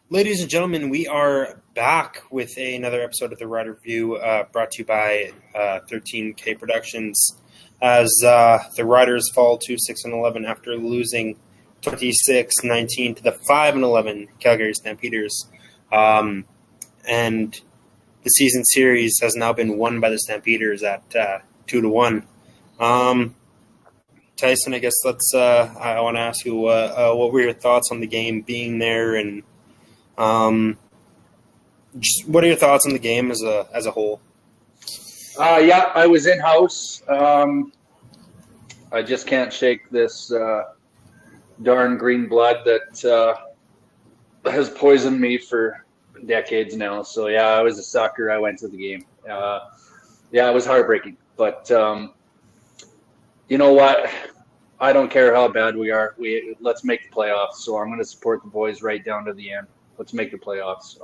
Ladies and gentlemen, we are back with another episode of the Rider Review brought to you by 13K Productions as the Riders fall to 6-11 after losing 26-19 to the 5-11 Calgary Stampeders. And the season series has now been won by the Stampeders at 2-1. Tyson, I guess I want to ask you what were your thoughts on the game being there, and just what are your thoughts on the game as a whole? Yeah, I was in house. I just can't shake this darn green blood that has poisoned me for decades now. So yeah, I was a sucker. I went to the game. Yeah, it was heartbreaking, but you know what? I don't care how bad we are. Let's make the playoffs. So I'm going to support the boys right down to the end. Let's make the playoffs.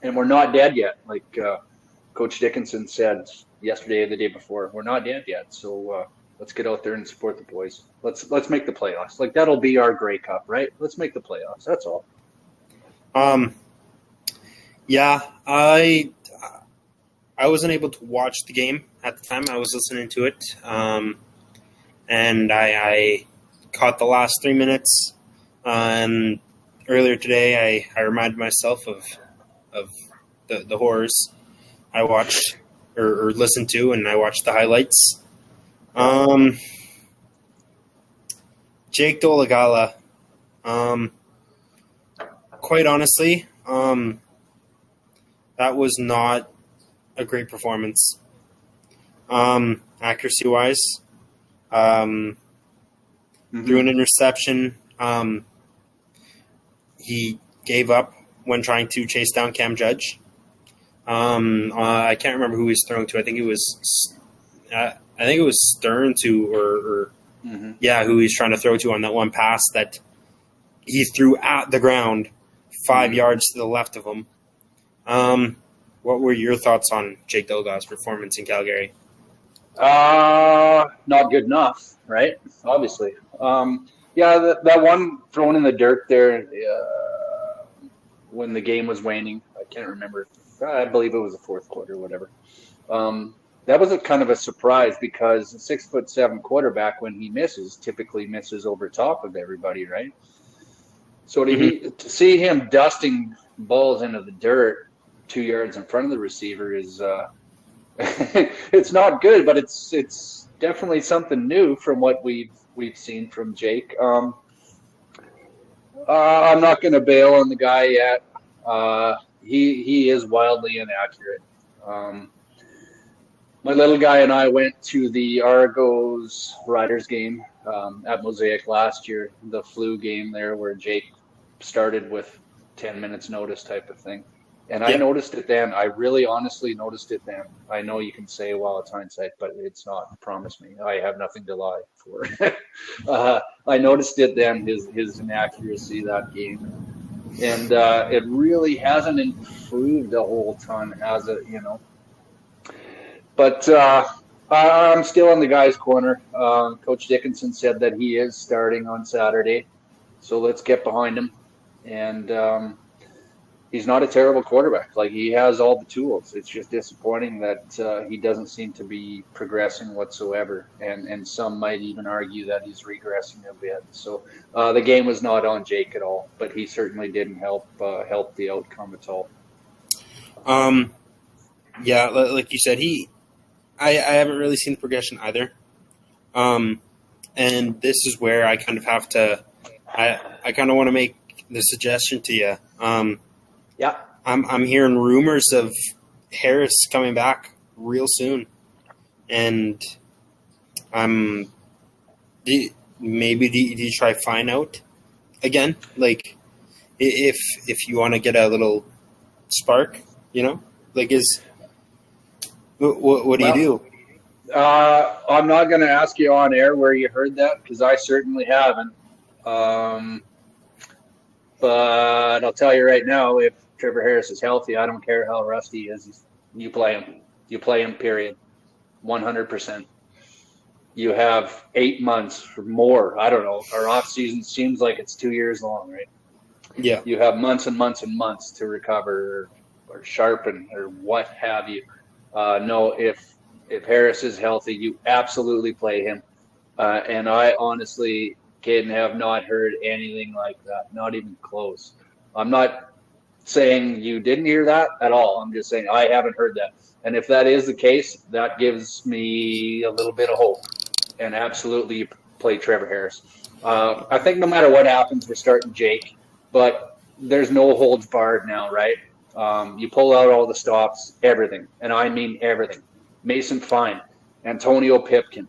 And we're not dead yet. Like Coach Dickenson said yesterday or the day before, we're not dead yet. So let's get out there and support the boys. Let's make the playoffs. Like that'll be our Grey Cup, right? Let's make the playoffs. That's all. Yeah, I wasn't able to watch the game at the time. I was listening to it, and I caught the last 3 minutes. Earlier today, I reminded myself of the horrors I watched or listened to, and I watched the highlights. Jake Dolegala, quite honestly, that was not a great performance. Accuracy-wise, threw an interception. He gave up when trying to chase down Cam Judge. I can't remember who he was throwing to. I think it was Stern to, who he's trying to throw to on that one pass that he threw at the ground 5 yards to the left of him. What were your thoughts on Jake Dolegala's performance in Calgary? Not good enough, right? Obviously. Yeah, that one thrown in the dirt there when the game was waning. I can't remember. I believe it was the fourth quarter, whatever. That was a kind of a surprise because a 6'7" quarterback, when he misses, typically misses over top of everybody, right? So to see him dusting balls into the dirt 2 yards in front of the receiver is it's not good, but it's definitely something new from what we've seen from Jake. I'm not going to bail on the guy yet. He is wildly inaccurate. My little guy and I went to the Argos Riders game at Mosaic last year, the flu game there where Jake started with 10 minutes notice type of thing. And I noticed it then. I really honestly noticed it then. I know you can say, well, it's hindsight, but it's not. Promise me. I have nothing to lie for. I noticed it then, his inaccuracy that game. And it really hasn't improved a whole ton, has it, you know? But I'm still in the guy's corner. Coach Dickenson said that he is starting on Saturday. So let's get behind him. And he's not a terrible quarterback. Like, he has all the tools. It's just disappointing that he doesn't seem to be progressing whatsoever. And some might even argue that he's regressing a bit. So the game was not on Jake at all, but he certainly didn't help the outcome at all. Yeah, like you said, I haven't really seen the progression either. And this is where I kind of have to I kind of want to make the suggestion to you. Yeah, I'm hearing rumors of Harris coming back real soon, and do you try Fine out again? Like, if you want to get a little spark, you know, like what do you do? I'm not going to ask you on air where you heard that because I certainly haven't. But I'll tell you right now, if Trevor Harris is healthy, I don't care how rusty he is. You play him. You play him, period. 100%. You have 8 months or more. I don't know. Our off season seems like it's 2 years long, right? Yeah. You have months and months and months to recover or sharpen or what have you. No, if Harris is healthy, you absolutely play him. And I honestly, Caden, have not heard anything like that, not even close. I'm not saying you didn't hear that at all. I'm just saying I haven't heard that. And if that is the case, that gives me a little bit of hope. And absolutely, you play Trevor Harris. I think no matter what happens, we're starting Jake, but there's no holds barred now, right? You pull out all the stops, everything, and I mean everything. Mason Fine, Antonio Pipkin,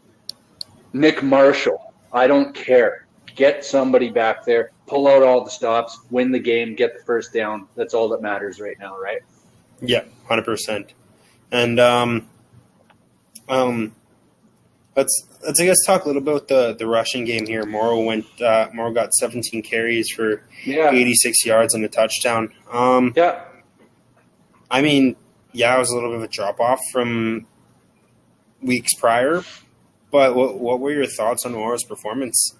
Nick Marshall. I don't care. Get somebody back there, pull out all the stops, win the game, get the first down. That's all that matters right now, right? Yeah, 100%. And let's I guess talk a little about the rushing game here. Morrow got 17 carries for 86 yards and a touchdown. I mean, it was a little bit of a drop off from weeks prior, but what were your thoughts on Morrow's performance?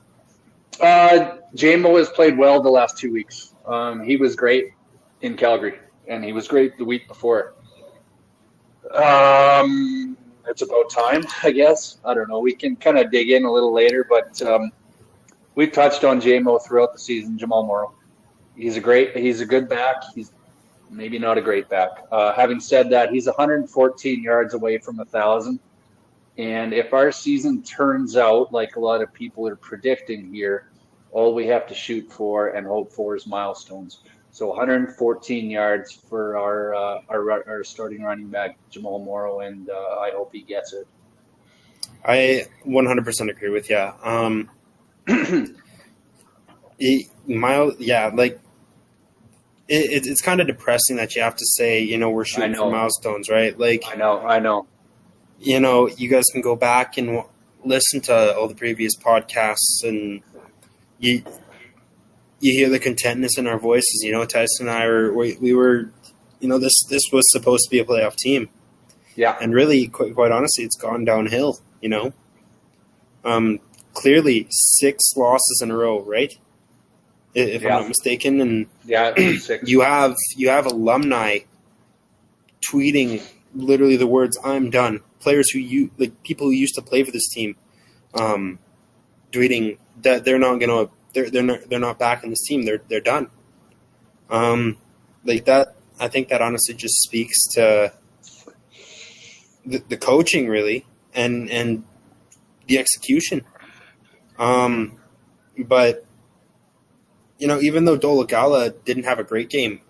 JMO has played well the last 2 weeks. He was great in Calgary, and he was great the week before. It's about time, I guess. I don't know. We can kind of dig in a little later, but we've touched on JMO throughout the season, Jamal Morrow. He's a good back. He's maybe not a great back. Having said that, he's 114 yards away from 1,000. And if our season turns out like a lot of people are predicting here, all we have to shoot for and hope for is milestones. So 114 yards for our starting running back, Jamal Morrow, and I hope he gets it. I 100% agree with you. It's kind of depressing that you have to say, we're shooting for milestones, right? Like, I know. You guys can go back and listen to all the previous podcasts, and you hear the contentness in our voices. Tyson and I we were, this was supposed to be a playoff team. Yeah. And really, quite honestly, it's gone downhill, Clearly 6 losses in a row, right? If I'm not mistaken. And 6. You have alumni tweeting literally the words "I'm done." Players people who used to play for this team, tweeting that they're not back in this team. They're done. Like that. I think that honestly just speaks to the coaching, really, and the execution. But even though Dolagala didn't have a great game,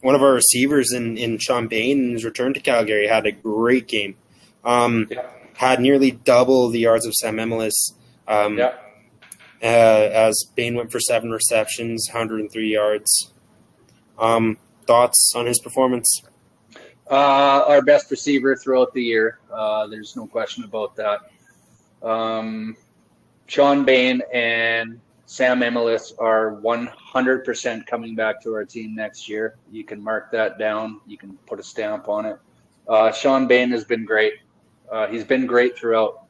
one of our receivers in Sean Bain in his return to Calgary had a great game. Had nearly double the yards of Sam Emelis. As Bain went for 7 receptions, 103 yards. Thoughts on his performance? Our best receiver throughout the year. There's no question about that. Sean Bain and Sam Emelis are 100% coming back to our team next year. You can mark that down. You can put a stamp on it. Sean Bain has been great. He's been great throughout.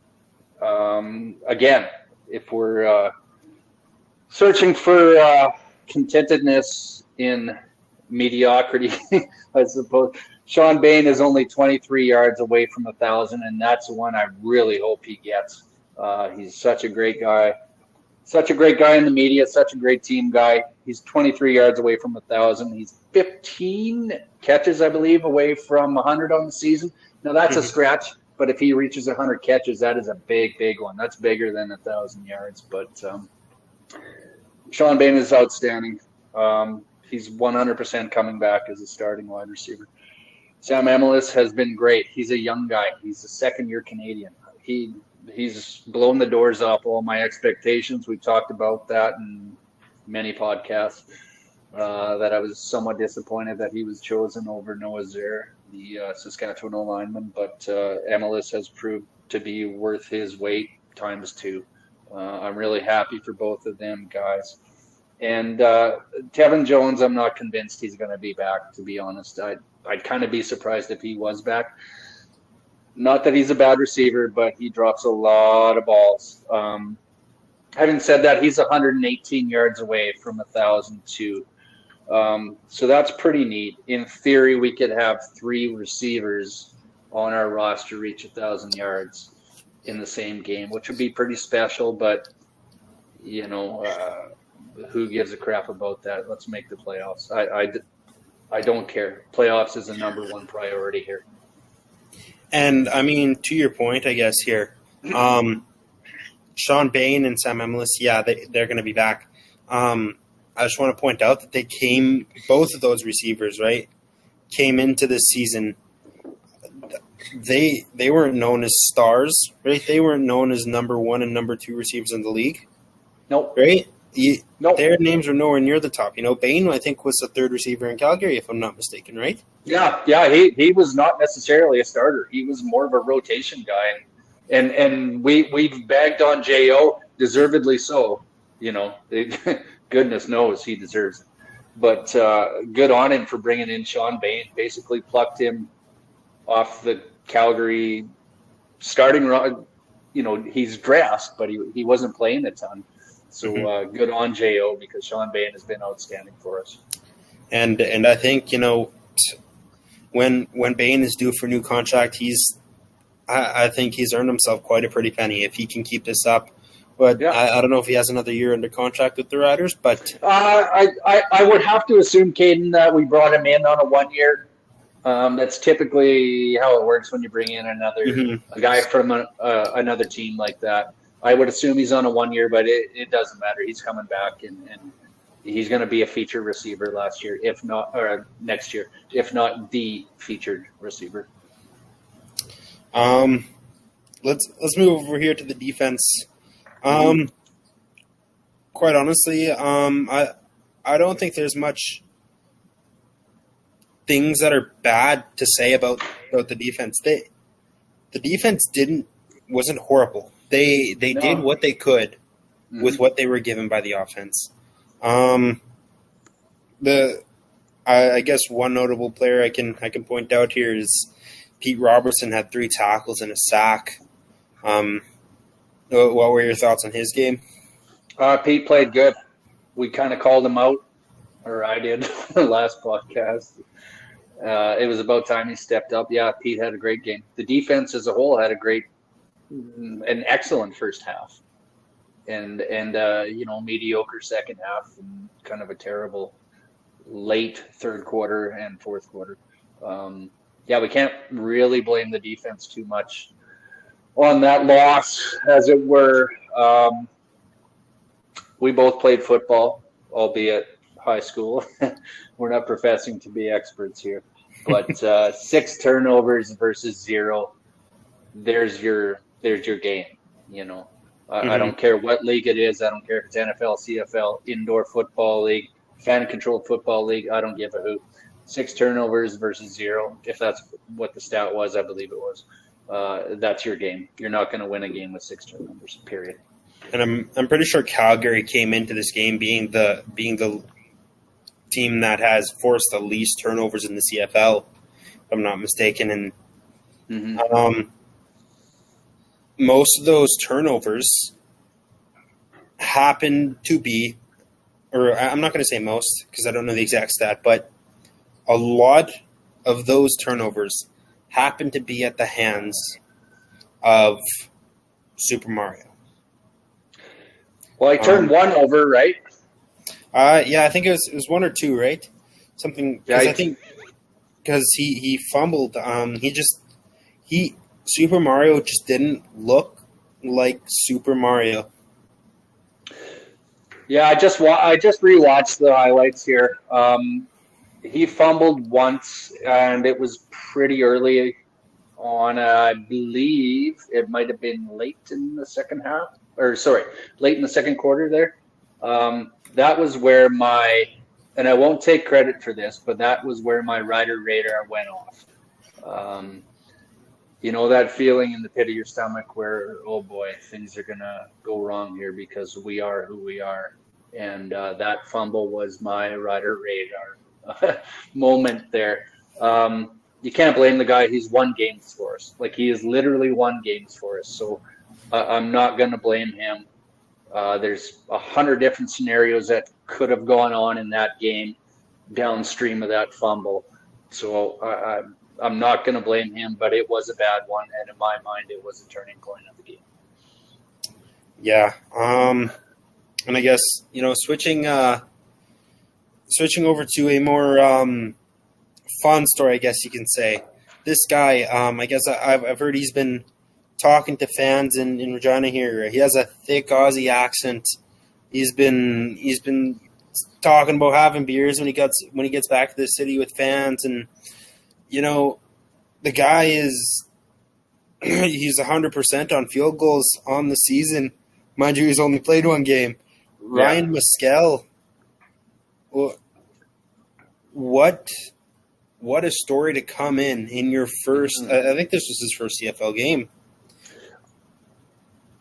Again, if we're searching for contentedness in mediocrity, I suppose, Sean Bain is only 23 yards away from 1,000, and that's the one I really hope he gets. He's such a great guy. Such a great guy in the media, such a great team guy. He's 23 yards away from 1,000. He's 15 catches, I believe, away from 100 on the season. Now, that's a stretch, but if he reaches 100 catches, that is a big, big one. That's bigger than 1,000 yards. But Sean Bain is outstanding. He's 100% coming back as a starting wide receiver. Sam Emelis has been great. He's a young guy. He's a second-year Canadian. He's blown the doors off all my expectations. We've talked about that in many podcasts, that I was somewhat disappointed that he was chosen over Noah Zare, the Saskatchewan O-lineman. But Emelis has proved to be worth his weight times 2. I'm really happy for both of them guys. And Tevin Jones, I'm not convinced he's going to be back, to be honest. I'd kind of be surprised if he was back. Not that he's a bad receiver, but he drops a lot of balls. Having said that, he's 118 yards away from 1,000 too. So that's pretty neat. In theory, we could have 3 receivers on our roster reach 1,000 yards in the same game, which would be pretty special. But who gives a crap about that? Let's make the playoffs. I don't care. Playoffs is the number one priority here. And I mean, to your point, I guess here, Sean Bain and Sam Emilus, yeah, they're going to be back. I just want to point out that both of those receivers, right, came into this season. They weren't known as stars, right? They weren't known as number 1 and number 2 receivers in the league. Nope. Right? Nope. Their names were nowhere near the top. Bain, I think, was the 3rd receiver in Calgary, if I'm not mistaken, right? Yeah. He was not necessarily a starter. He was more of a rotation guy, and we've bagged on Jo, deservedly so. Goodness knows he deserves it. But good on him for bringing in Sean Bain. Basically plucked him off the Calgary starting run. He's dressed, but he wasn't playing a ton. So good on Jo, because Sean Bain has been outstanding for us. And I think when Bain is due for a new contract, I think he's earned himself quite a pretty penny if he can keep this up. But yeah. I don't know if he has another year under contract with the Riders. But I would have to assume, Caden, that we brought him in on a 1 year. That's typically how it works when you bring in a guy from another team like that. I would assume he's on a 1 year, but it doesn't matter. He's coming back, and he's going to be a featured receiver next year, if not the featured receiver. Let's move over here to the defense. Quite honestly, I don't think there's much things that are bad to say about the defense. The defense wasn't horrible. They did what they could with what they were given by the offense. I guess one notable player I can point out here is Pete Robertson had 3 tackles and a sack. What were your thoughts on his game? Pete played good. We kind of called him out, or I did, the last podcast. It was about time he stepped up. Yeah, Pete had a great game. The defense as a whole had an excellent first half, and mediocre second half, and kind of a terrible late third quarter and fourth quarter. We can't really blame the defense too much on that loss, as it were. We both played football, albeit high school. We're not professing to be experts here, but 6 turnovers versus 0. There's your game. I don't care what league it is. I don't care if it's NFL, CFL, indoor football league, fan-controlled football league. I don't give a hoot. 6 turnovers versus 0. If that's what the stat was, I believe it was. That's your game. You're not going to win a game with 6 turnovers. Period. And I'm pretty sure Calgary came into this game being the team that has forced the least turnovers in the CFL, if I'm not mistaken. And most of those turnovers happen to be, or I'm not going to say most because I don't know the exact stat, but a lot of those turnovers happen to be at the hands of Super Mario. Well, he turned 1 over, right? Yeah, I think it was 1 or 2, right? Something. Yeah, I think because he fumbled. Super Mario just didn't look like Super Mario. Yeah, I just rewatched the highlights here. He fumbled once, and it was pretty early on. I believe it might have been late in the second half. Late in the second quarter there. That was where and I won't take credit for this, but that was where my Rider radar went off. That feeling in the pit of your stomach where, oh boy, things are going to go wrong here because we are who we are. And that fumble was my Rider radar moment there. You can't blame the guy. He's won games for us. He has literally won games for us. So I'm not going to blame him. There's 100 different scenarios that could have gone on in that game downstream of that fumble. So I'm not going to blame him, but it was a bad one, and in my mind, it was a turning point of the game. Yeah. And I guess, switching over to a more fun story, I guess you can say. This guy, I guess I've heard he's been talking to fans in Regina here. He has a thick Aussie accent. He's been talking about having beers when he gets back to the city with fans, and the guy he's 100% on field goals on the season. Mind you, he's only played one game. Yeah. Ryan Mescal. What a story to come in your first. I think this was his first CFL game.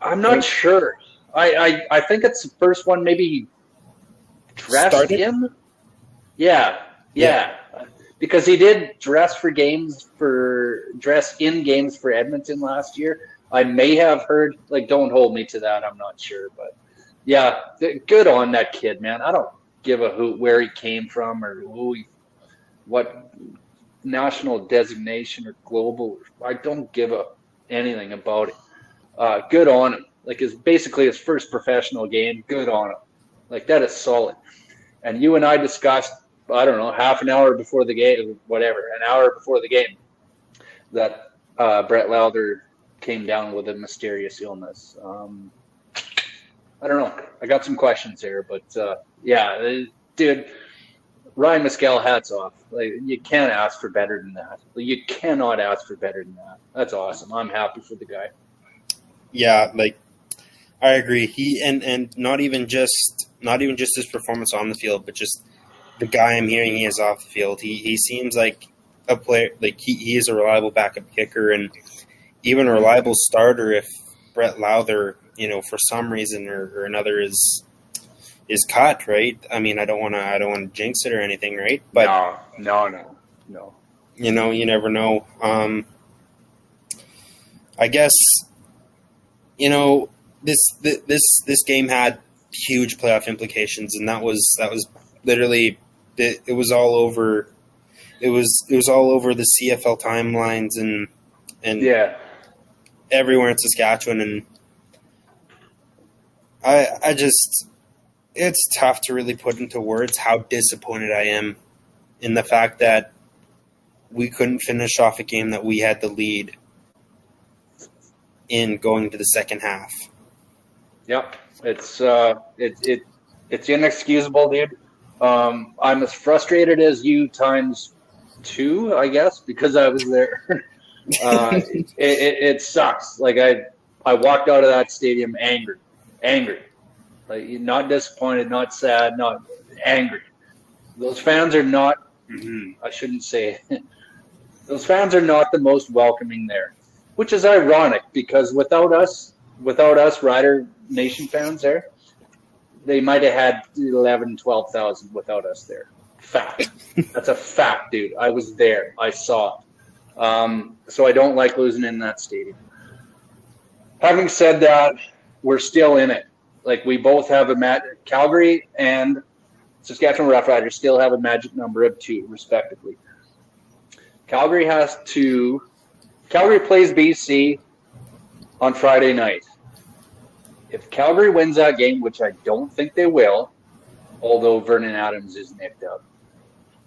I'm not sure. I think it's the first one. Maybe he dressed in. Yeah. Because he did dress in games for Edmonton last year. I may have heard, don't hold me to that. I'm not sure, but yeah, good on that kid, man. I don't give a hoot where he came from or what national designation or global. I don't give anything about it. Good on him. It's basically his first professional game. Good on him. That is solid. And you and I discussed, I don't know, half an hour before the game, an hour before the game, that Brett Lowther came down with a mysterious illness. I don't know. I got some questions here, but yeah, dude, Ryan Mescal, hats off. You can't ask for better than that. You cannot ask for better than that. That's awesome. I'm happy for the guy. Yeah, I agree. He and not even just his performance on the field, but just the guy I'm hearing he is off the field. He seems like a player. He is a reliable backup kicker and even a reliable starter if Brett Lowther, for some reason or another is cut, right? I mean, I don't want to jinx it or anything, right? But no. You never know. I guess this game had huge playoff implications, and that was literally it was all over. It was all over the CFL timelines and yeah, everywhere in Saskatchewan, and I just it's tough to really put into words how disappointed I am in the fact that we couldn't finish off a game that we had the lead in going to the second half. Yep, it's inexcusable, dude. I'm as frustrated as you times 2, I guess, because I was there. It sucks. I walked out of that stadium angry, not disappointed, not sad, not angry. Those fans are not. I shouldn't say. Those fans are not the most welcoming there, which is ironic because without us Rider Nation fans there, they might have had 11,000, 12,000 without us there. Fact. That's a fact, dude. I was there. I saw it. So I don't like losing in that stadium. Having said that, we're still in it. We both have Calgary and Saskatchewan Roughriders still have a magic number of 2, respectively. Calgary plays BC on Friday night. If Calgary wins that game, which I don't think they will, although Vernon Adams is nicked up.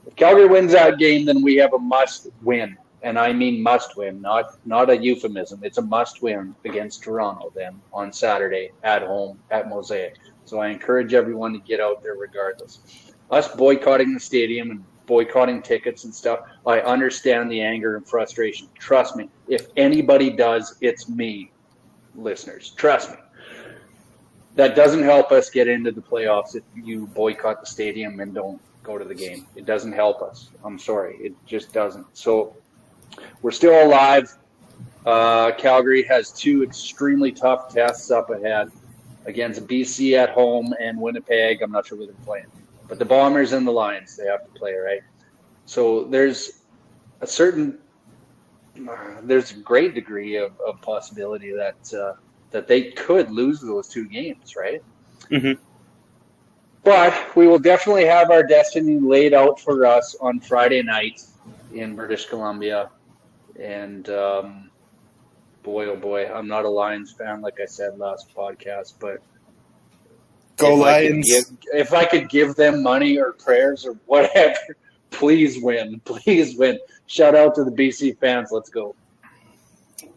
If Calgary wins that game, then we have a must-win. And I mean must-win, not a euphemism. It's a must-win against Toronto then on Saturday at home at Mosaic. So I encourage everyone to get out there regardless. Us boycotting the stadium and boycotting tickets and stuff, I understand the anger and frustration. Trust me. If anybody does, it's me, listeners. Trust me. That doesn't help us get into the playoffs if you boycott the stadium and don't go to the game. It doesn't help us. I'm sorry. It just doesn't. So we're still alive. Calgary has 2 extremely tough tests up ahead against BC at home and Winnipeg. I'm not sure who they're playing. But the Bombers and the Lions, they have to play, right? So there's a great degree of possibility that that they could lose those 2 games, right? Mm-hmm. But we will definitely have our destiny laid out for us on Friday night in British Columbia. And boy, oh boy, I'm not a Lions fan, like I said last podcast, but Go Lions! If I could give them money or prayers or whatever, please win. Please win. Shout out to the BC fans. Let's go.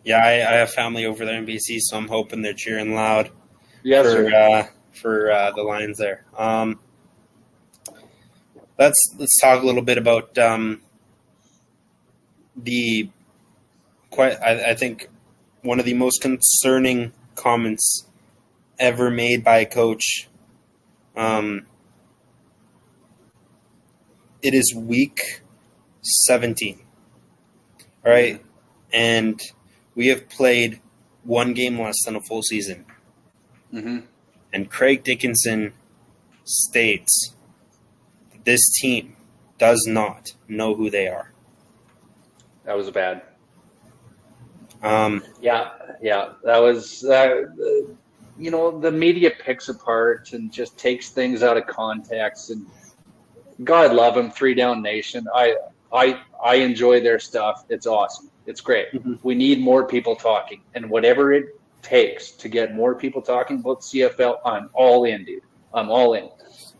Yeah, I have family over there in BC, so I'm hoping they're cheering loud for the Lions there. Let's talk a little bit about I think one of the most concerning comments ever made by a coach. It is week 17, all right, and we have played 1 game less than a full season. Mm-hmm. And Craig Dickenson states that this team does not know who they are. That was bad. Yeah. That was, the media picks apart and just takes things out of context. And God love them, 3 Down Nation. I enjoy their stuff. It's awesome. It's great. Mm-hmm. We need more people talking, and whatever it takes to get more people talking about CFL, I'm all in, dude. I'm all in.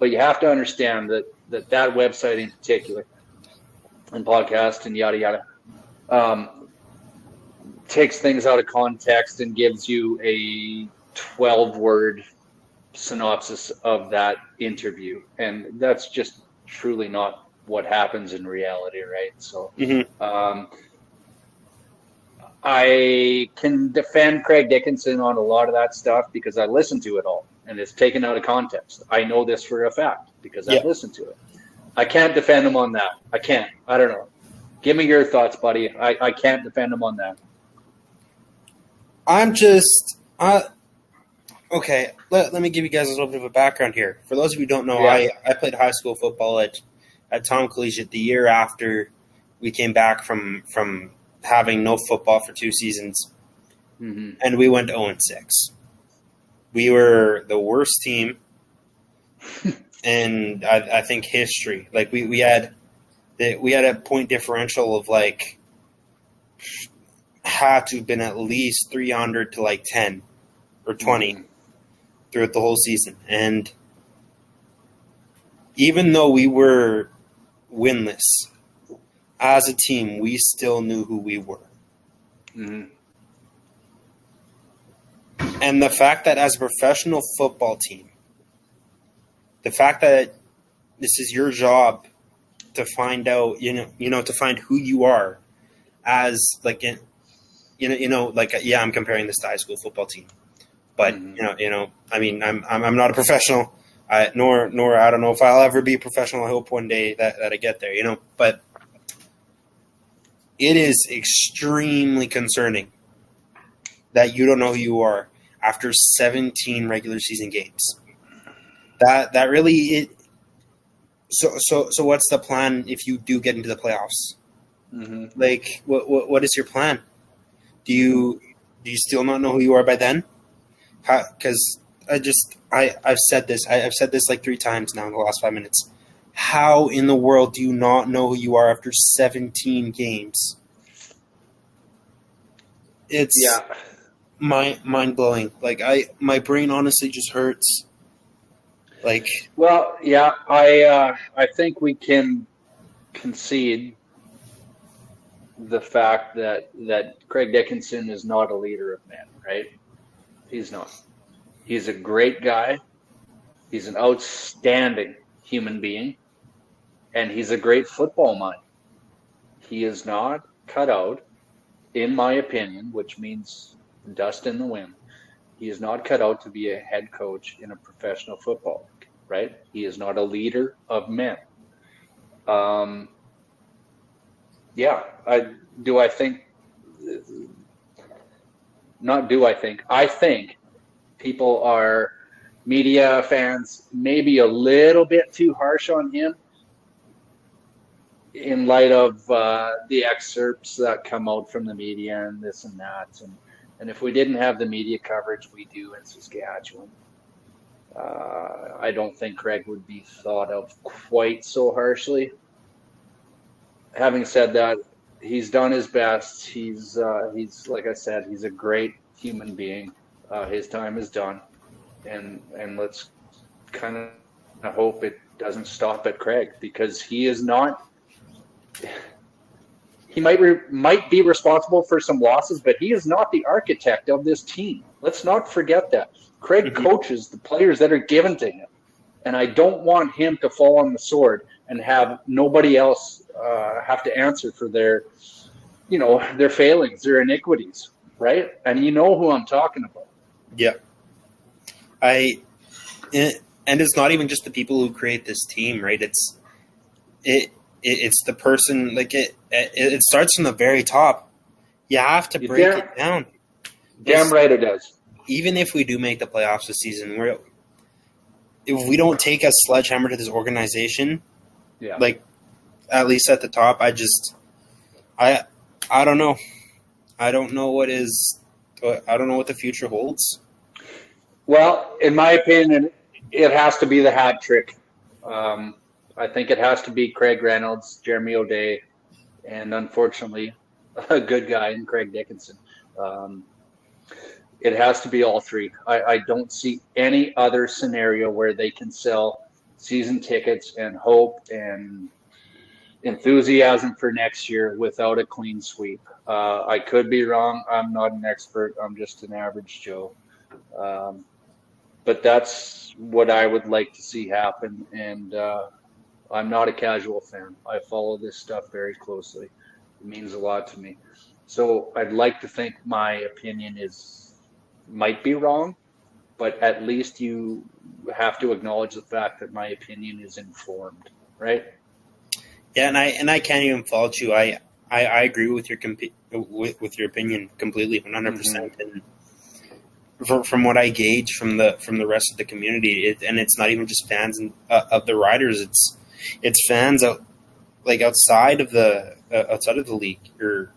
But you have to understand that website in particular, and podcast and yada yada, takes things out of context and gives you a 12-word synopsis of that interview, and that's just truly not what happens in reality, right? So I can defend Craig Dickenson on a lot of that stuff because I listened to it all, and it's taken out of context. I know this for a fact because I've listened to it. I can't defend him on that. I can't. I don't know. Give me your thoughts, buddy. I can't defend him on that. I'm just okay. Let me give you guys a little bit of a background here. For those of you who don't know, I played high school football at Tom Collegiate the year after we came back from having no football for 2 seasons, and we went 0-6. We were the worst team, and I think history. Like we had a point differential of like had to have been at least 300 to like 10 or 20 throughout the whole season, and even though we were winless as a team, we still knew who we were. Mm-hmm. And the fact that as a professional football team, the fact that this is your job to find out, to find who you are as like, I'm comparing this to high school football team, but I mean, I'm not a professional, nor I don't know if I'll ever be a professional. I hope one day that I get there, but it is extremely concerning that you don't know who you are after 17 regular season games. That really So what's the plan if you do get into the playoffs? Mm-hmm. Like, what is your plan? Do you still not know who you are by then? Because I've said this. I've said this like 3 times now in the last 5 minutes. How in the world do you not know who you are after 17 games? It's mind blowing. Like my brain honestly just hurts. Like, well, yeah, I think we can concede the fact that Craig Dickenson is not a leader of men, right? He's not. He's a great guy. He's an outstanding human being, and he's a great football mind. He is not cut out, in my opinion, which means dust in the wind. He is not cut out to be a head coach in a professional football league, right? He is not a leader of men. I think people are, media fans, maybe a little bit too harsh on him in light of the excerpts that come out from the media and this and that, And if we didn't have the media coverage we do in Saskatchewan, I don't think Craig would be thought of quite so harshly. Having said that, he's done his best. He's like I said, he's a great human being. His time is done, and let's kind of hope it doesn't stop at Craig, because he is not. He might be responsible for some losses, but he is not the architect of this team. Let's not forget that. Craig coaches the players that are given to him, and I don't want him to fall on the sword and have nobody else have to answer for their failings, their iniquities, right? And you know who I'm talking about. Yeah. And it's not even just the people who create this team, right? It's the person, like it starts from the very top. You have to break it down. Damn right it does. Even if we do make the playoffs this season, if we don't take a sledgehammer to this organization, like at least at the top, I don't know. I don't know what the future holds. Well, in my opinion, it has to be the hat trick. I think it has to be Craig Reynolds, Jeremy O'Day, and unfortunately, a good guy in Craig Dickenson. It has to be all three. I don't see any other scenario where they can sell season tickets and hope and enthusiasm for next year without a clean sweep. I could be wrong. I'm not an expert. I'm just an average Joe. But that's what I would like to see happen. And I'm not a casual fan. I follow this stuff very closely. It means a lot to me. So I'd like to think my opinion might be wrong, but at least you have to acknowledge the fact that my opinion is informed, right? Yeah, and I can't even fault you. I agree with your with your opinion completely, 100%. And from what I gauge from the rest of the community, and it's not even just fans of the Riders. It's fans outside of the league, or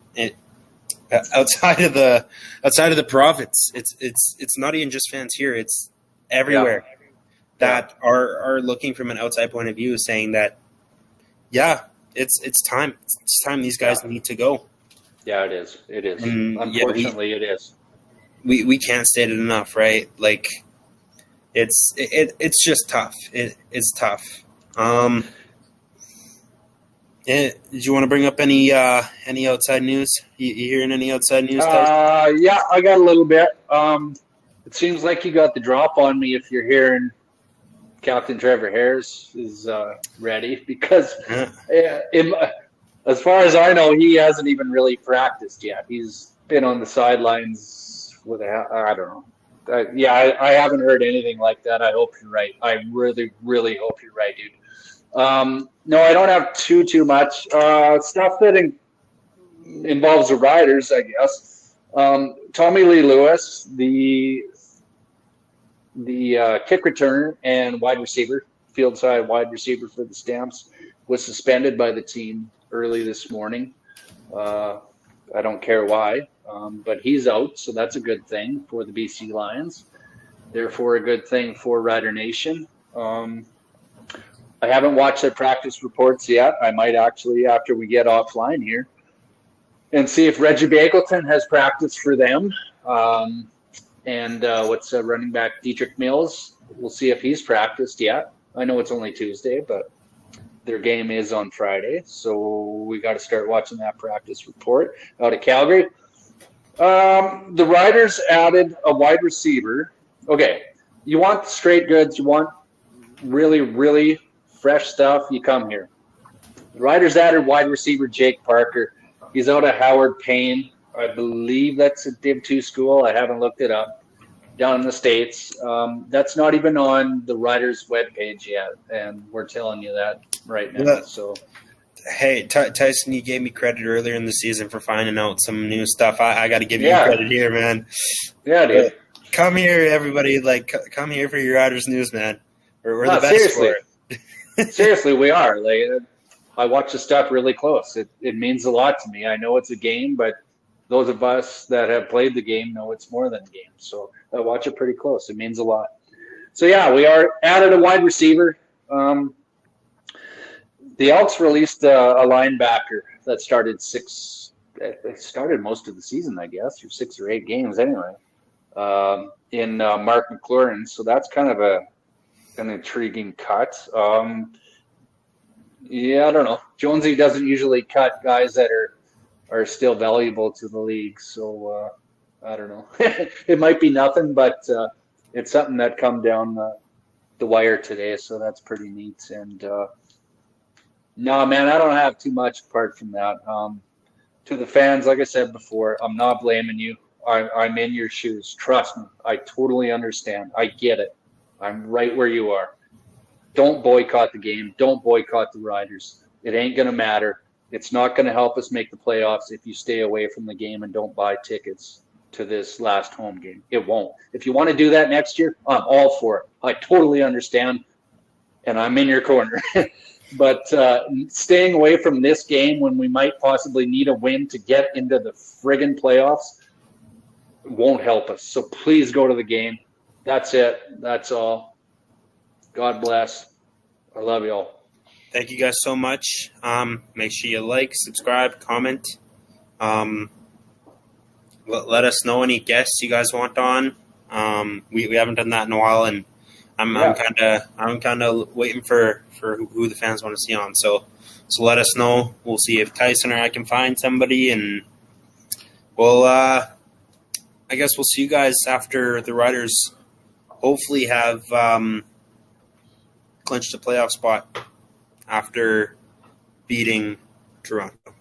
outside of the province. It's not even just fans here. It's everywhere that are looking from an outside point of view, saying that it's time. It's time these guys need to go. Yeah, it is. It is. And unfortunately, it is. We can't state it enough, right? Like it's just tough. It's tough. Did you want to bring up any outside news? You hearing any outside news? Yeah, I got a little bit. It seems like you got the drop on me if you're hearing Captain Trevor Harris is ready, because as far as I know, he hasn't even really practiced yet. He's been on the sidelines with I don't know. I haven't heard anything like that. I hope you're right. I really, really hope you're right, dude. No, I don't have too much stuff that involves the Riders, I guess. Tommy Lee Lewis, the kick returner and wide receiver, field side wide receiver for the Stamps, was suspended by the team early this morning. I don't care why, but he's out, so that's a good thing for the BC Lions. Therefore, a good thing for Rider Nation. I haven't watched their practice reports yet. I might actually, after we get offline here, and see if Reggie Bagleton has practiced for them. And what's running back Dietrich Mills? We'll see if he's practiced yet. I know it's only Tuesday, but their game is on Friday, so we got to start watching that practice report out of Calgary. The Riders added a wide receiver. Okay, you want straight goods, you want really, really fresh stuff, you come here. The Riders added wide receiver Jake Parker. He's out of Howard Payne. I believe that's a Div 2 school. I haven't looked it up. Down in the States. That's not even on the Riders webpage yet, and we're telling you that right now. Yeah. So, hey, Tyson, you gave me credit earlier in the season for finding out some new stuff. I got to give you credit here, man. Yeah, dude. Come here, everybody. Come here for your Riders news, man. We're the best seriously. for it. Seriously, we are. I watch the stuff really close. It means a lot to me. I know it's a game, but those of us that have played the game know it's more than a game. So I watch it pretty close. It means a lot. So yeah, we are added a wide receiver. The Elks released a linebacker that started They started most of the season, I guess, or 6 or 8 games anyway. In Mark McLaurin. So that's kind of an intriguing cut. Yeah, I don't know. Jonesy doesn't usually cut guys that are still valuable to the league. So I don't know. It might be nothing, but it's something that come down the wire today. So that's pretty neat. And no, man, I don't have too much apart from that. To the fans, like I said before, I'm not blaming you. I'm in your shoes. Trust me. I totally understand. I get it. I'm right where you are. Don't boycott the game. Don't boycott the Riders. It ain't going to matter. It's not going to help us make the playoffs if you stay away from the game and don't buy tickets to this last home game. It won't. If you want to do that next year, I'm all for it. I totally understand, and I'm in your corner. But staying away from this game when we might possibly need a win to get into the friggin' playoffs won't help us. So please go to the game. That's it. That's all. God bless. I love you all. Thank you guys so much. Make sure you like, subscribe, comment. Let us know any guests you guys want on. We haven't done that in a while, and I'm kind of waiting for who the fans want to see on. So let us know. We'll see if Tyson or I can find somebody, and we'll I guess we'll see you guys after the Riders hopefully have clinched a playoff spot after beating Toronto.